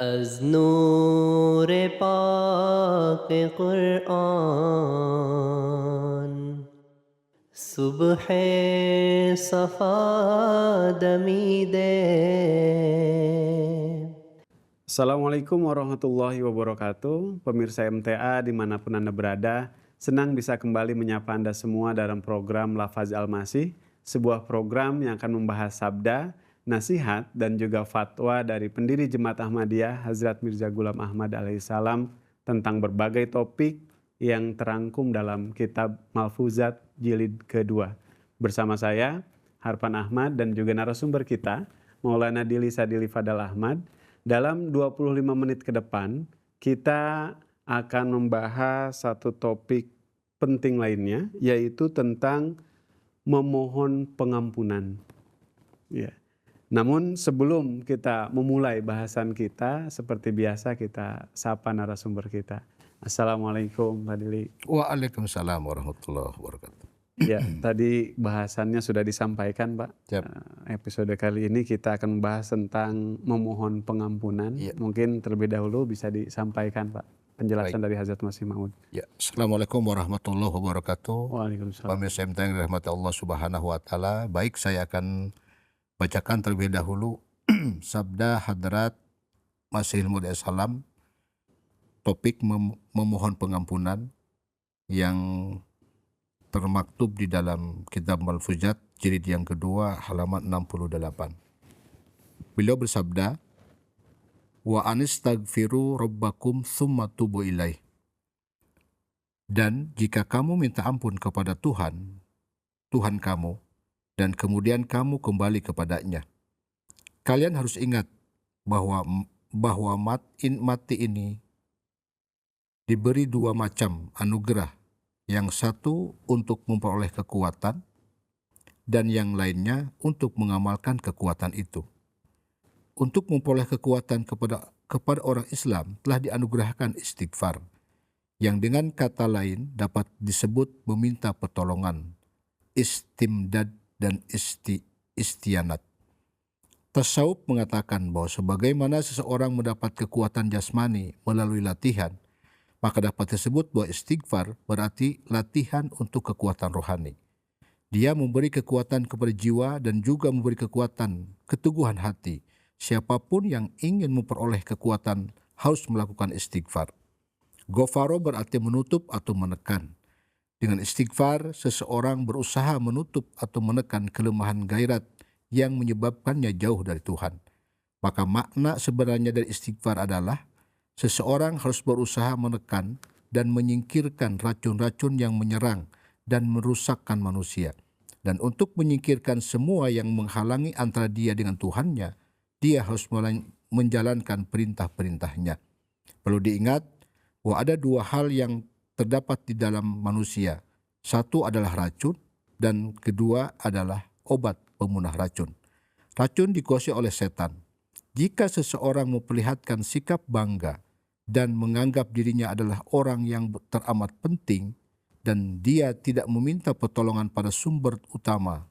از نور پاک قرآن صبح صفا دمیده. Assalamualaikum warahmatullahi wabarakatuh. Pemirsa MTA dimanapun Anda berada, senang bisa kembali menyapa Anda semua dalam program Lafaz Al-Masih, sebuah program yang akan membahas sabda, nasihat, dan juga fatwa dari pendiri Jemaat Ahmadiyah Hazrat Mirza Ghulam Ahmad alaihissalam tentang berbagai topik yang terangkum dalam kitab Malfuzat Jilid kedua. Bersama saya, Harpan Ahmad, dan juga narasumber kita, Maulana Dili Sadili Fadal Ahmad. Dalam 25 menit ke depan, kita akan membahas satu topik penting lainnya, yaitu tentang memohon pengampunan. Ya. Namun sebelum kita memulai bahasan kita, seperti biasa kita sapa narasumber kita. Assalamualaikum Pak Dili. Waalaikumsalam warahmatullahi wabarakatuh. Ya, tadi bahasannya sudah disampaikan Pak. Siap. Episode kali ini kita akan membahas tentang memohon pengampunan. Ya. Mungkin terlebih dahulu bisa disampaikan Pak penjelasan dari Hazrat Masih Maud. Ya, Assalamualaikum warahmatullahi wabarakatuh. Waalaikumsalam. Pemirsa MTA yang dirahmati Allah Subhanahu wa taala. Baik, saya akan bacakan terlebih dahulu sabda Hadrat Masihil Maud salam, topik memohon pengampunan yang termaktub di dalam kitab Malfuzat jilid yang kedua halaman 68. Beliau bersabda, wa anistaghfiru rabbakum tsumma tubu ilaih. Dan jika kamu minta ampun kepada Tuhan kamu, dan kemudian kamu kembali kepadanya, kalian harus ingat bahwa mati ini diberi dua macam anugerah, yang satu untuk memperoleh kekuatan, dan yang lainnya untuk mengamalkan kekuatan itu. Untuk memperoleh kekuatan kepada orang Islam telah dianugerahkan istighfar, yang dengan kata lain dapat disebut meminta pertolongan, istimdad dan istianat. Tasawuf mengatakan bahwa sebagaimana seseorang mendapat kekuatan jasmani melalui latihan, maka dapat disebut bahwa istighfar berarti latihan untuk kekuatan rohani. Dia memberi kekuatan kepada jiwa dan juga memberi kekuatan keteguhan hati. Siapapun yang ingin memperoleh kekuatan harus melakukan istighfar. Ghafaro berarti menutup atau menekan. Dengan istighfar, seseorang berusaha menutup atau menekan kelemahan gairat yang menyebabkannya jauh dari Tuhan. Maka makna sebenarnya dari istighfar adalah seseorang harus berusaha menekan dan menyingkirkan racun-racun yang menyerang dan merusakkan manusia. Dan untuk menyingkirkan semua yang menghalangi antara dia dengan Tuhannya, dia harus menjalankan perintah-perintahnya. Perlu diingat bahwa ada dua hal yang terdapat di dalam manusia. Satu adalah racun dan kedua adalah obat pemunah racun. Racun dikuasai oleh setan. Jika seseorang memperlihatkan sikap bangga dan menganggap dirinya adalah orang yang teramat penting dan dia tidak meminta pertolongan pada sumber utama,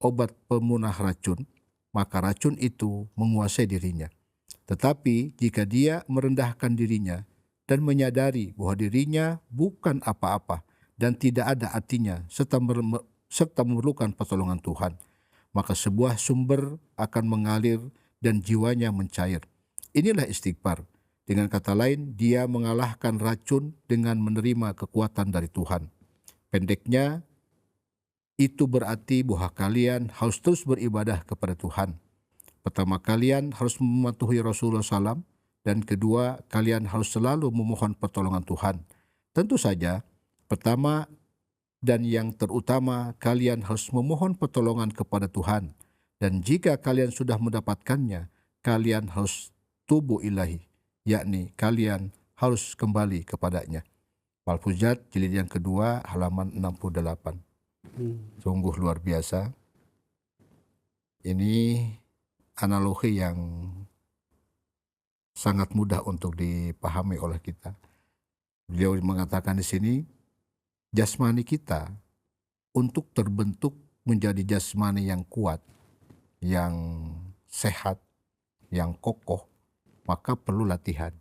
obat pemunah racun, maka racun itu menguasai dirinya. Tetapi jika dia merendahkan dirinya dan menyadari bahwa dirinya bukan apa-apa dan tidak ada artinya serta memerlukan pertolongan Tuhan, maka sebuah sumber akan mengalir dan jiwanya mencair. Inilah istighfar. Dengan kata lain, dia mengalahkan racun dengan menerima kekuatan dari Tuhan. Pendeknya, itu berarti bahwa kalian harus terus beribadah kepada Tuhan. Pertama, kalian harus mematuhi Rasulullah SAW, dan kedua, kalian harus selalu memohon pertolongan Tuhan. Tentu saja, pertama dan yang terutama, kalian harus memohon pertolongan kepada Tuhan. Dan jika kalian sudah mendapatkannya, kalian harus tubu ilahi, yakni kalian harus kembali kepadanya. Malfuzat jilid yang kedua halaman 68. Sungguh luar biasa. Ini analogi yang sangat mudah untuk dipahami oleh kita. Beliau mengatakan di sini, jasmani kita untuk terbentuk menjadi jasmani yang kuat, yang sehat, yang kokoh, maka perlu latihan.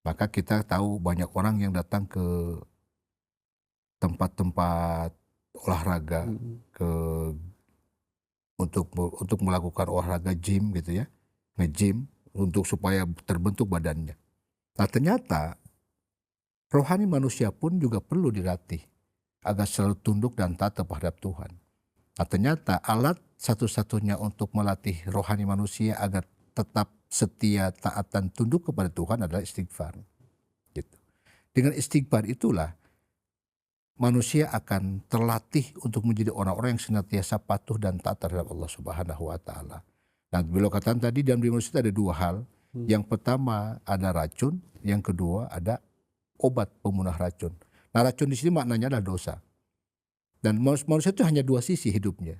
Maka kita tahu banyak orang yang datang ke tempat-tempat olahraga, ke untuk melakukan olahraga gym gitu ya, nge-gym untuk supaya terbentuk badannya. Nah ternyata rohani manusia pun juga perlu dilatih agar selalu tunduk dan taat terhadap Tuhan. Nah ternyata alat satu-satunya untuk melatih rohani manusia agar tetap setia, taat dan tunduk kepada Tuhan adalah istighfar. Gitu. Dengan istighfar itulah manusia akan terlatih untuk menjadi orang-orang yang senantiasa patuh dan taat terhadap Allah Subhanahu wa taala. Nah, beliau katakan tadi dalam diri manusia ada dua hal. Yang pertama ada racun, yang kedua ada obat pemunah racun. Nah, racun di sini maknanya adalah dosa. Dan manusia itu hanya dua sisi hidupnya.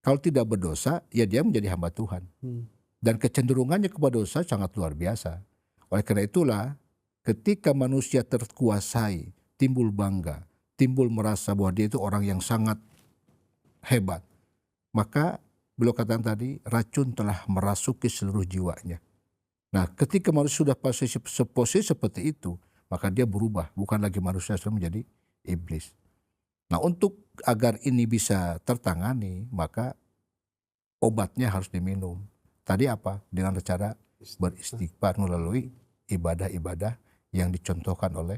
Kalau tidak berdosa, ya dia menjadi hamba Tuhan. Dan kecenderungannya kepada dosa sangat luar biasa. Oleh karena itulah, ketika manusia terkuasai, timbul bangga, timbul merasa bahwa dia itu orang yang sangat hebat, maka beliau katakan tadi, racun telah merasuki seluruh jiwanya. Nah, ketika manusia sudah posisi seperti itu, maka dia berubah, bukan lagi manusia, sudah menjadi iblis. Nah, untuk agar ini bisa tertangani, maka obatnya harus diminum. Tadi apa? Dengan cara beristighfar melalui ibadah-ibadah yang dicontohkan oleh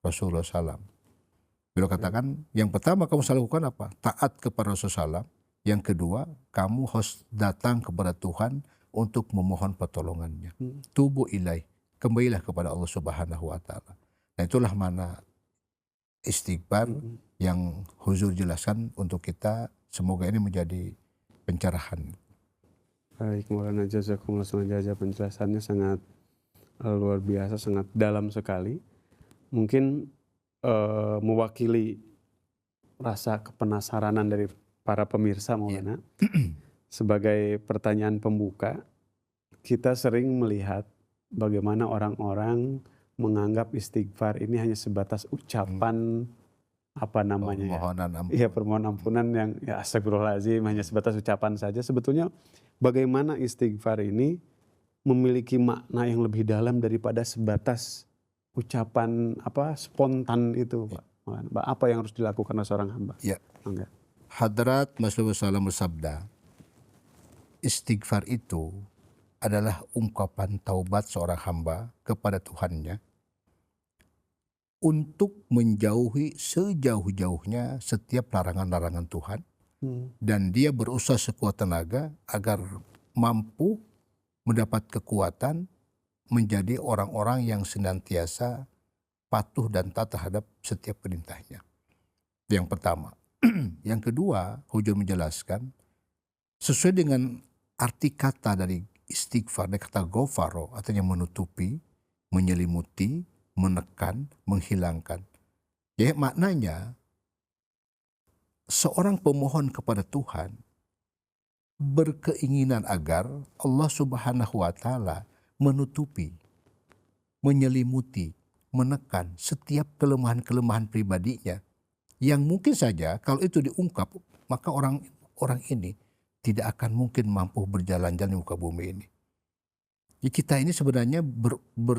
Rasulullah SAW. Beliau katakan, yang pertama kamu harus lakukan apa? Taat kepada Rasulullah SAW. Yang kedua, kamu harus datang kepada Tuhan untuk memohon pertolongannya. Tubu ilaih, kembalilah kepada Allah Subhanahu wa taala. Nah, itulah mana istighfar yang Huzur jelaskan untuk kita. Semoga ini menjadi pencerahan. Baik, Maulana jazakumullah khairan, penjelasannya sangat luar biasa, sangat dalam sekali. Mungkin mewakili rasa kepenasaranan dari para pemirsa, Maulana. Sebagai pertanyaan pembuka, kita sering melihat bagaimana orang-orang menganggap istighfar ini hanya sebatas ucapan permohonan ampunan yang ya astagfirullahaladzim, hanya sebatas ucapan saja. Sebetulnya bagaimana istighfar ini memiliki makna yang lebih dalam daripada sebatas ucapan spontan itu, Pak. Apa yang harus dilakukan oleh seorang hamba? Ya. Hadrat Rasulullah SAW bersabda, istighfar itu adalah ungkapan taubat seorang hamba kepada Tuhannya untuk menjauhi sejauh-jauhnya setiap larangan-larangan Tuhan, dan dia berusaha sekuat tenaga agar mampu mendapat kekuatan menjadi orang-orang yang senantiasa patuh dan taat terhadap setiap perintahnya. Yang pertama. Yang kedua, Hujur menjelaskan sesuai dengan arti kata dari istighfar, dari kata ghafaro, artinya menutupi, menyelimuti, menekan, menghilangkan. Jadi maknanya seorang pemohon kepada Tuhan berkeinginan agar Allah Subhanahu wa taala menutupi, menyelimuti, menekan setiap kelemahan-kelemahan pribadinya yang mungkin saja kalau itu diungkap, maka orang ini tidak akan mungkin mampu berjalan-jalan di muka bumi ini. Jadi kita ini sebenarnya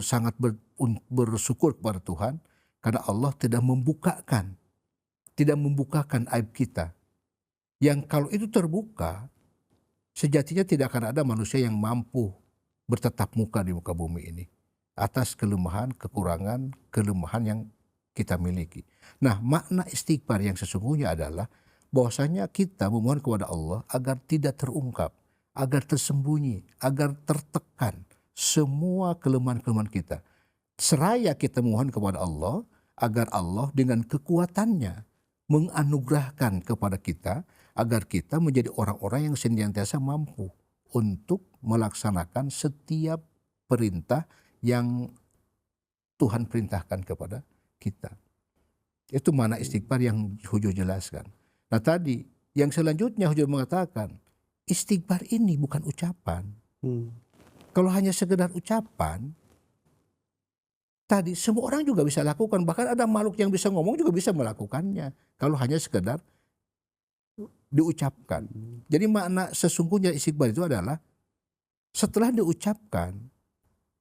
sangat bersyukur kepada Tuhan karena Allah tidak membukakan aib kita. Yang kalau itu terbuka, sejatinya tidak akan ada manusia yang mampu bertatap muka di muka bumi ini atas kelemahan, kekurangan, kelemahan yang kita miliki. Nah, makna istighfar yang sesungguhnya adalah bahwasanya kita memohon kepada Allah agar tidak terungkap, agar tersembunyi, agar tertekan semua kelemahan-kelemahan kita. Seraya kita mohon kepada Allah agar Allah dengan kekuatannya menganugerahkan kepada kita agar kita menjadi orang-orang yang senantiasa mampu untuk melaksanakan setiap perintah yang Tuhan perintahkan kepada kita. Itu mana istighfar yang Hujur jelaskan. Nah tadi yang selanjutnya Hujur mengatakan istighfar ini bukan ucapan. Kalau hanya sekedar ucapan, tadi semua orang juga bisa lakukan. Bahkan ada makhluk yang bisa ngomong juga bisa melakukannya. Kalau hanya sekedar diucapkan. Jadi makna sesungguhnya istighfar itu adalah setelah diucapkan,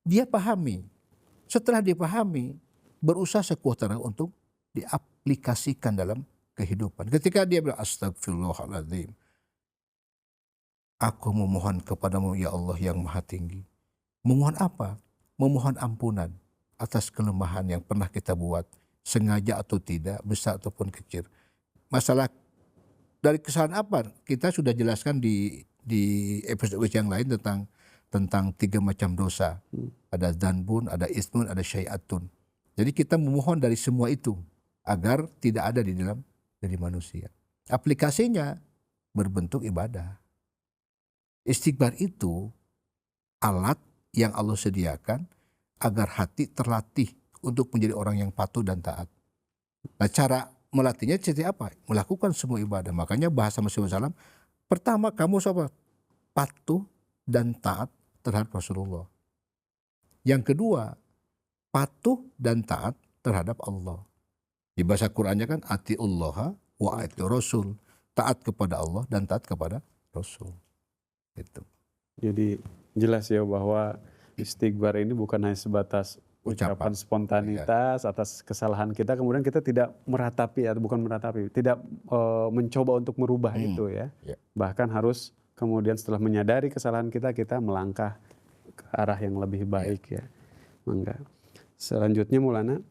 dia pahami. Setelah dipahami, berusaha sekuat tenaga untuk diaplikasikan dalam kehidupan. Ketika dia bilang astagfirullahaladzim, aku memohon kepadamu ya Allah yang maha tinggi. Memohon apa? Memohon ampunan atas kelemahan yang pernah kita buat, sengaja atau tidak, besar ataupun kecil. Masalah dari kesalahan apa? Kita sudah jelaskan di episode yang lain tentang 3 macam dosa. Ada dzanbun, ada ismun, ada syai'atun. Jadi kita memohon dari semua itu agar tidak ada di dalam diri manusia. Aplikasinya berbentuk ibadah. Istighfar itu alat yang Allah sediakan agar hati terlatih untuk menjadi orang yang patuh dan taat. Nah, cara melatihnya seperti apa? Melakukan semua ibadah. Makanya bahasa Masih Wasallam, pertama kamu patuh dan taat terhadap Rasulullah. Yang kedua, patuh dan taat terhadap Allah. Di bahasa Qur'annya kan atiullaha wa atiur rasul. Taat kepada Allah dan taat kepada Rasul. Gitu. Jadi jelas ya bahwa istighfar ini bukan hanya sebatas ucapan spontanitas atas kesalahan kita, kemudian kita tidak meratapi atau bukan meratapi, tidak mencoba untuk merubah itu ya. Bahkan harus kemudian setelah menyadari kesalahan kita melangkah ke arah yang lebih baik ya. Mangga. Selanjutnya Maulana,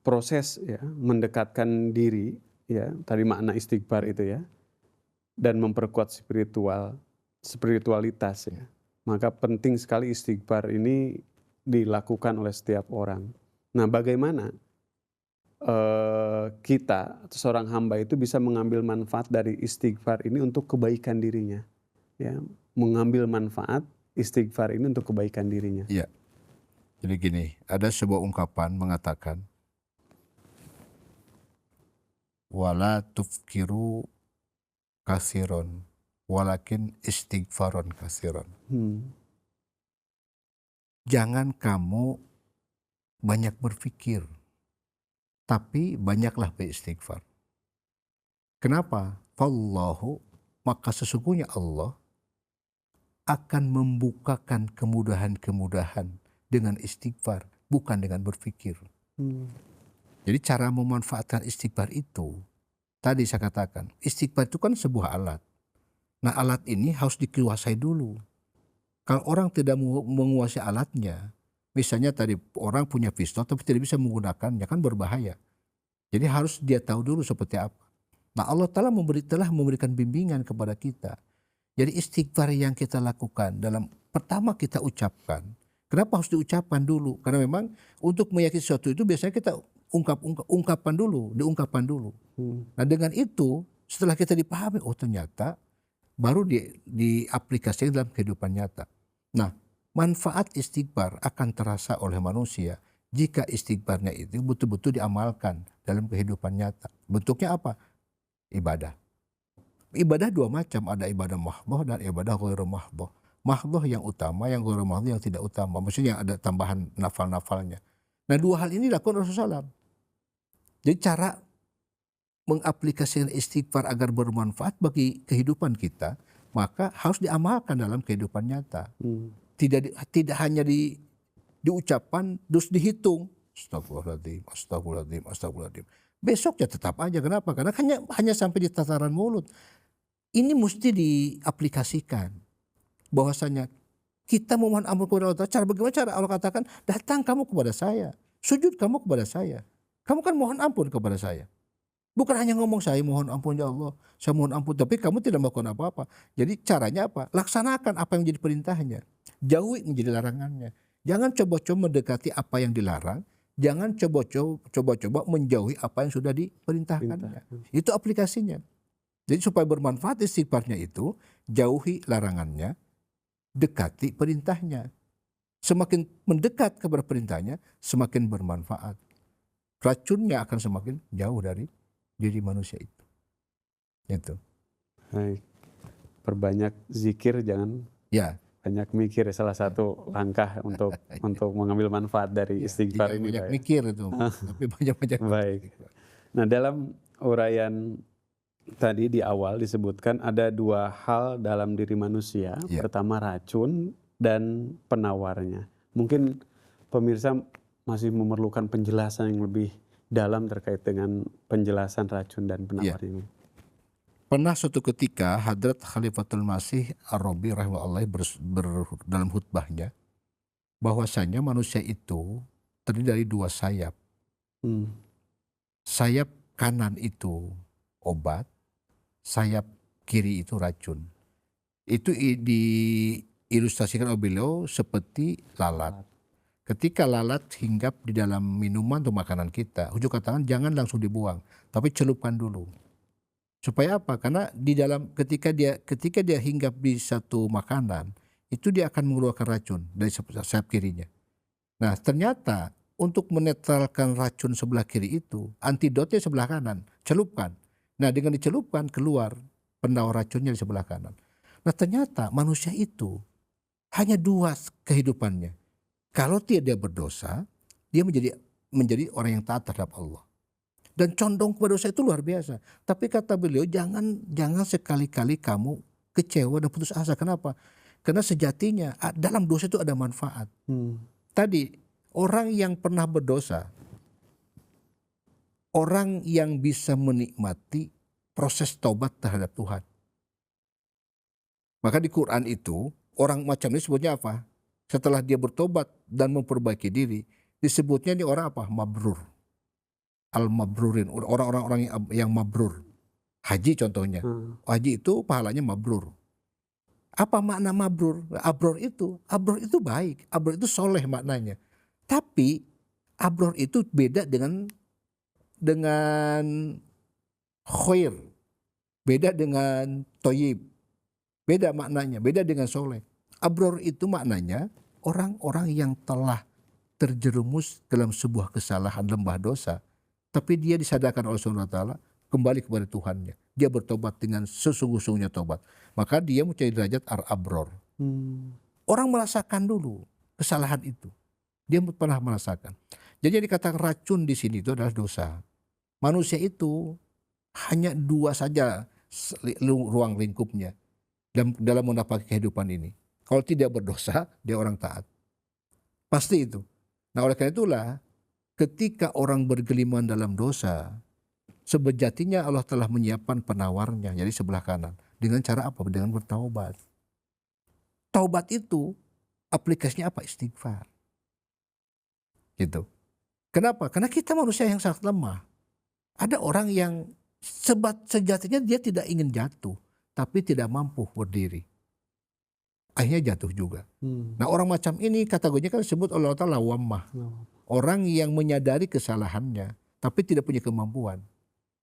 proses ya mendekatkan diri ya, tadi makna istighfar itu ya, dan memperkuat spiritualitas ya. Maka penting sekali istighfar ini dilakukan oleh setiap orang. Nah, bagaimana kita atau seorang hamba itu bisa mengambil manfaat dari istighfar ini untuk kebaikan dirinya ya, mengambil manfaat istighfar ini untuk kebaikan dirinya. Iya. Jadi gini, ada sebuah ungkapan mengatakan wala tufkiru kasiron walakin istighfaron kasiron. Jangan kamu banyak berpikir, tapi banyaklah beristighfar. Kenapa? Fallahu, maka sesungguhnya Allah akan membukakan kemudahan-kemudahan dengan istighfar, bukan dengan berpikir. Jadi cara memanfaatkan istighfar itu, tadi saya katakan, istighfar itu kan sebuah alat. Nah, alat ini harus dikuasai dulu. Kalau orang tidak menguasai alatnya, misalnya tadi orang punya pistol tapi tidak bisa menggunakannya, kan berbahaya. Jadi harus dia tahu dulu seperti apa. Nah, Allah telah memberikan bimbingan kepada kita. Jadi istighfar yang kita lakukan dalam pertama kita ucapkan. Kenapa harus diucapkan dulu? Karena memang untuk meyakini sesuatu itu biasanya kita diungkapkan dulu. Nah, dengan itu setelah kita dipahami, oh ternyata baru diaplikasikan dalam kehidupan nyata. Nah, manfaat istighfar akan terasa oleh manusia jika istighfarnya itu betul-betul diamalkan dalam kehidupan nyata. Bentuknya apa? Ibadah. Ibadah dua macam, ada ibadah mahdhah dan ibadah ghairu mahdhah. Mahdhah yang utama, yang ghairu mahdhah yang tidak utama. Maksudnya ada tambahan nafal-nafalnya. Nah, dua hal ini dilakukan Rasulullah SAW. Jadi cara mengaplikasikan istighfar agar bermanfaat bagi kehidupan kita, maka harus diamalkan dalam kehidupan nyata. Tidak hanya diucapkan terus dihitung. Astagfirullahaladzim. Besoknya tetap aja. Kenapa? Karena hanya sampai di tataran mulut. Ini mesti diaplikasikan. Bahwasanya kita memohon ampun kepada Allah. Bagaimana cara Allah katakan, datang kamu kepada saya, sujud kamu kepada saya. Kamu kan mohon ampun kepada saya. Bukan hanya ngomong saya mohon ampun ya Allah, saya mohon ampun, tapi kamu tidak melakukan apa-apa. Jadi caranya apa? Laksanakan apa yang menjadi perintahnya. Jauhi menjadi larangannya. Jangan coba-coba mendekati apa yang dilarang. Jangan coba-coba menjauhi apa yang sudah diperintahkannya. Itu aplikasinya. Jadi supaya bermanfaat istighfarnya itu, jauhi larangannya, dekati perintahnya. Semakin mendekat kepada perintahnya, semakin bermanfaat. Racunnya akan semakin jauh dari diri manusia itu. Itu. Baik. Perbanyak zikir, jangan banyak mikir. Salah satu langkah untuk mengambil manfaat dari istighfar ini. Banyak mikir itu, tapi banyak. Baik. Nah, dalam uraian tadi di awal disebutkan ada dua hal dalam diri manusia. Ya. Pertama racun dan penawarnya. Mungkin pemirsa masih memerlukan penjelasan yang lebih dalam terkait dengan penjelasan racun dan penawar ini. Pernah suatu ketika Hadrat Khalifatul Masih Ar-Rabi rahimahullah dalam khutbahnya bahwasanya manusia itu terdiri dari dua sayap. Sayap kanan itu obat, sayap kiri itu racun. Itu diilustrasikan oleh beliau seperti lalat. Ketika lalat hinggap di dalam minuman atau makanan kita, ujung katakan jangan langsung dibuang, tapi celupkan dulu. Supaya apa? Karena di dalam ketika dia hinggap di satu makanan, itu dia akan mengeluarkan racun dari sayap kirinya. Nah, ternyata untuk menetralkan racun sebelah kiri itu, antidotnya sebelah kanan, celupkan. Nah, dengan dicelupkan keluar penawar racunnya di sebelah kanan. Nah, ternyata manusia itu hanya dua kehidupannya. Kalau dia berdosa, dia menjadi orang yang taat terhadap Allah. Dan condong kepada dosa itu luar biasa. Tapi kata beliau, jangan sekali-kali kamu kecewa dan putus asa. Kenapa? Karena sejatinya dalam dosa itu ada manfaat. Tadi orang yang pernah berdosa, orang yang bisa menikmati proses taubat terhadap Tuhan. Maka di Quran itu orang macam ini sebutnya apa? Setelah dia bertobat dan memperbaiki diri, disebutnya ini orang apa? Mabrur. Al-mabrurin, orang-orang yang mabrur. Haji contohnya. Haji itu pahalanya mabrur. Apa makna mabrur? Abror itu baik, abror itu soleh maknanya. Tapi abror itu beda dengan khair, beda dengan toyib, beda maknanya, beda dengan soleh. Abror itu maknanya orang-orang yang telah terjerumus dalam sebuah kesalahan lembah dosa, tapi dia disadarkan oleh Allah Taala kembali kepada Tuhannya. Dia bertobat dengan sesungguh-sungguhnya tobat. Maka dia mencari derajat ar-abror. Orang merasakan dulu kesalahan itu. Dia pernah merasakan. Jadi yang dikatakan racun di sini itu adalah dosa. Manusia itu hanya dua saja ruang lingkupnya dalam mendapat kehidupan ini. Kalau tidak berdosa, dia orang taat. Pasti itu. Nah, oleh karena itulah ketika orang bergelimang dalam dosa, sejatinya Allah telah menyiapkan penawarnya, jadi sebelah kanan. Dengan cara apa? Dengan bertaubat. Taubat itu aplikasinya apa? Istighfar. Gitu. Kenapa? Karena kita manusia yang sangat lemah. Ada orang yang sejatinya dia tidak ingin jatuh, tapi tidak mampu berdiri. Akhirnya jatuh juga. Nah, orang macam ini kategorinya kan disebut oleh Allah Ta'ala wammah. Orang yang menyadari kesalahannya, tapi tidak punya kemampuan.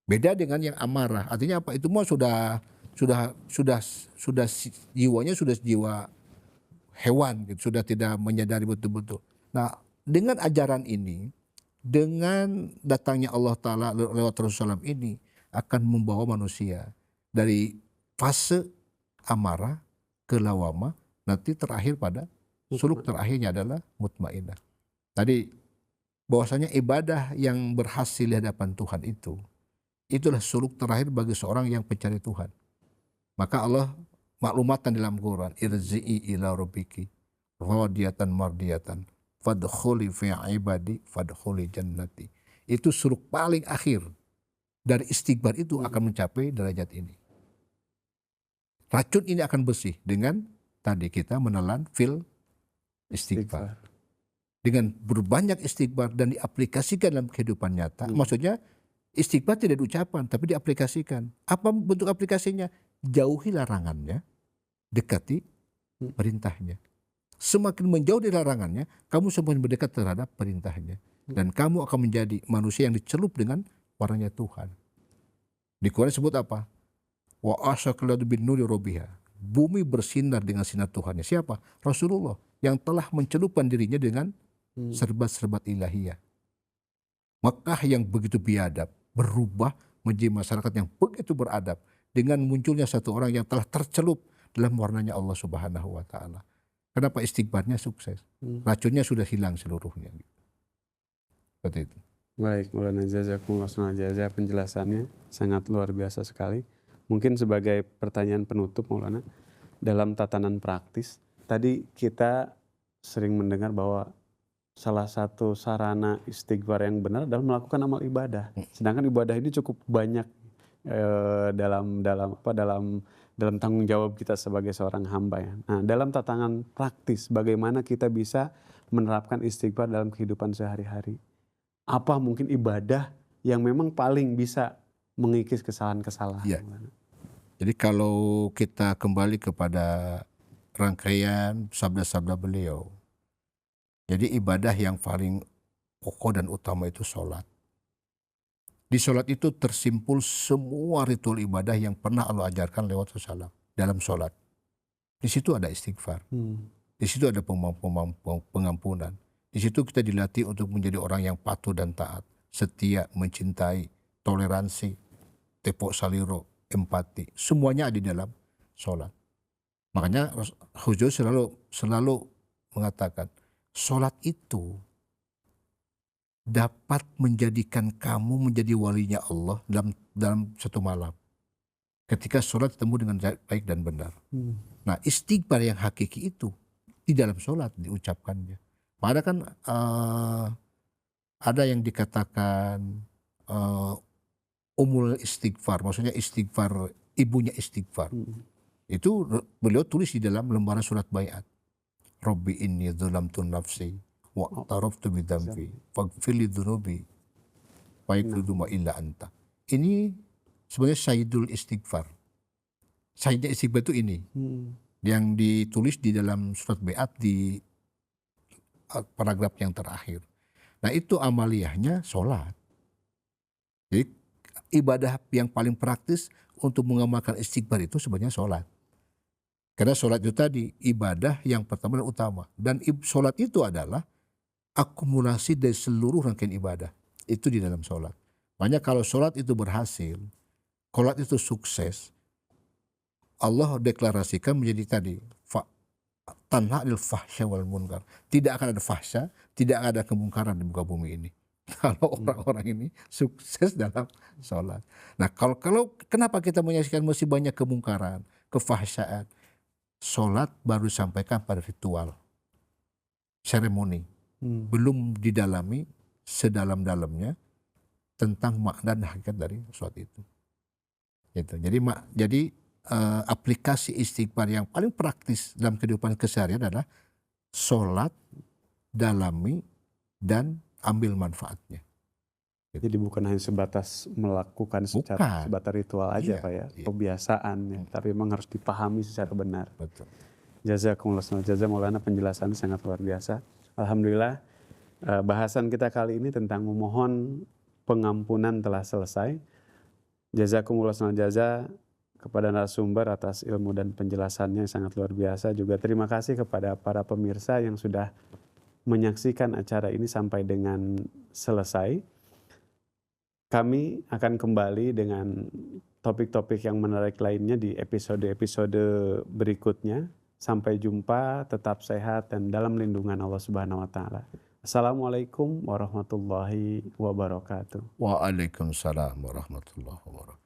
Beda dengan yang amarah. Artinya apa? Itu mah sudah jiwanya sudah jiwa hewan, gitu. Sudah tidak menyadari betul-betul. Nah, dengan ajaran ini, dengan datangnya Allah Ta'ala lewat Rasulullah SAW ini akan membawa manusia dari fase amarah ke lawamah, nanti terakhir pada suluk terakhirnya adalah mutmainnah. Tadi bahwasanya ibadah yang berhasil di hadapan Tuhan itulah suluk terakhir bagi seorang yang pencari Tuhan. Maka Allah maklumatkan dalam Quran, irji'i ila rabbiki radiyatan mardiyatan fadkhuli fi ibadi fadkhuli jannati. Itu suluk paling akhir dari istighfar itu akan mencapai derajat ini. Racun ini akan bersih dengan tadi kita menelan fil istighfar. Dengan berbanyak istighfar dan diaplikasikan dalam kehidupan nyata. Maksudnya istighfar tidak diucapkan tapi diaplikasikan. Apa bentuk aplikasinya? Jauhi larangannya, dekati perintahnya. Semakin menjauh dari larangannya, kamu semakin mendekat terhadap perintahnya. Dan kamu akan menjadi manusia yang dicelup dengan warnanya Tuhan. Di Quran disebut apa? Wa asyaqladu bin nuri robiha. Bumi bersinar dengan sinar Tuhannya. Siapa? Rasulullah yang telah mencelupkan dirinya dengan serbat-serbat ilahiyah. Makkah yang begitu biadab berubah menjadi masyarakat yang begitu beradab dengan munculnya satu orang yang telah tercelup dalam warnanya Allah Subhanahu wa Ta'ala. Kenapa? Istighfarnya sukses. Racunnya sudah hilang seluruhnya. Seperti itu. Baik, Maulana jazakumullah khairan jazaa, penjelasannya sangat luar biasa sekali. Mungkin sebagai pertanyaan penutup Maulana, dalam tatanan praktis, tadi kita sering mendengar bahwa salah satu sarana istighfar yang benar adalah melakukan amal ibadah. Sedangkan ibadah ini cukup banyak dalam tanggung jawab kita sebagai seorang hamba ya. Nah, dalam tatanan praktis, bagaimana kita bisa menerapkan istighfar dalam kehidupan sehari-hari? Apa mungkin ibadah yang memang paling bisa mengikis kesalahan-kesalahan? Ya. Jadi kalau kita kembali kepada rangkaian sabda-sabda beliau, jadi ibadah yang paling pokok dan utama itu sholat. Di sholat itu tersimpul semua ritual ibadah yang pernah Allah ajarkan lewat Rasulullah dalam sholat. Di situ ada istighfar, di situ ada pengampunan, di situ kita dilatih untuk menjadi orang yang patuh dan taat, setia, mencintai, toleransi, tepok saliro, empati, semuanya ada di dalam sholat. Makanya Hujur selalu mengatakan, sholat itu dapat menjadikan kamu menjadi walinya Allah dalam satu malam. Ketika sholat ketemu dengan baik dan benar. Nah, istighfar yang hakiki itu di dalam sholat diucapkannya. Padahal kan ada yang dikatakan umul istighfar, maksudnya istighfar, ibunya istighfar. Itu beliau tulis di dalam lembaran surat baiat. Rabbi inni dzalamtu nafsi wa taraftu bidzambi faghfirli dzunubi wa yaghfiru ma illa anta. Ini sebenarnya sayyidul istighfar. Sayyidnya istighfar itu ini. Yang ditulis di dalam surat baiat di paragraf yang terakhir. Nah, itu amaliyahnya sholat. Jadi ibadah yang paling praktis untuk mengamalkan istighfar itu sebenarnya sholat. Karena sholat itu tadi ibadah yang pertama dan utama. Dan sholat itu adalah akumulasi dari seluruh rangkaian ibadah. Itu di dalam sholat. Makanya kalau sholat itu berhasil, sholat itu sukses, Allah deklarasikan menjadi tadi tanha anil fahsya wal munkar. Tidak akan ada fahsya, tidak ada kemungkaran di muka bumi ini. Kalau orang-orang ini sukses dalam sholat. Nah, kalau kenapa kita menyaksikan masih banyak kemungkaran, kefahsyaan? Sholat baru disampaikan pada ritual, seremoni, belum didalami sedalam-dalamnya tentang makna dan hakikat dari sholat itu. Gitu. Jadi aplikasi istighfar yang paling praktis dalam kehidupan keseharian adalah sholat, dalami, dan ambil manfaatnya. Jadi bukan hanya sebatas melakukan sebatas ritual aja Pak ya, kebiasaan ya, tapi memang harus dipahami secara benar. Betul. Jazakumullah Maulana, penjelasan sangat luar biasa. Alhamdulillah bahasan kita kali ini tentang memohon pengampunan telah selesai. Jazakumullah kepada narasumber atas ilmu dan penjelasannya yang sangat luar biasa. Juga terima kasih kepada para pemirsa yang sudah menyaksikan acara ini sampai dengan selesai. Kami akan kembali dengan topik-topik yang menarik lainnya di episode-episode berikutnya. Sampai jumpa, tetap sehat dan dalam lindungan Allah Subhanahu wa taala. Assalamualaikum warahmatullahi wabarakatuh. Waalaikumsalam warahmatullahi wabarakatuh.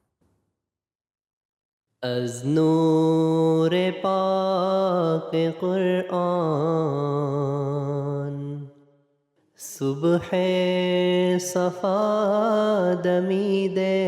از نور پاک قرآن صبح صفا دمیده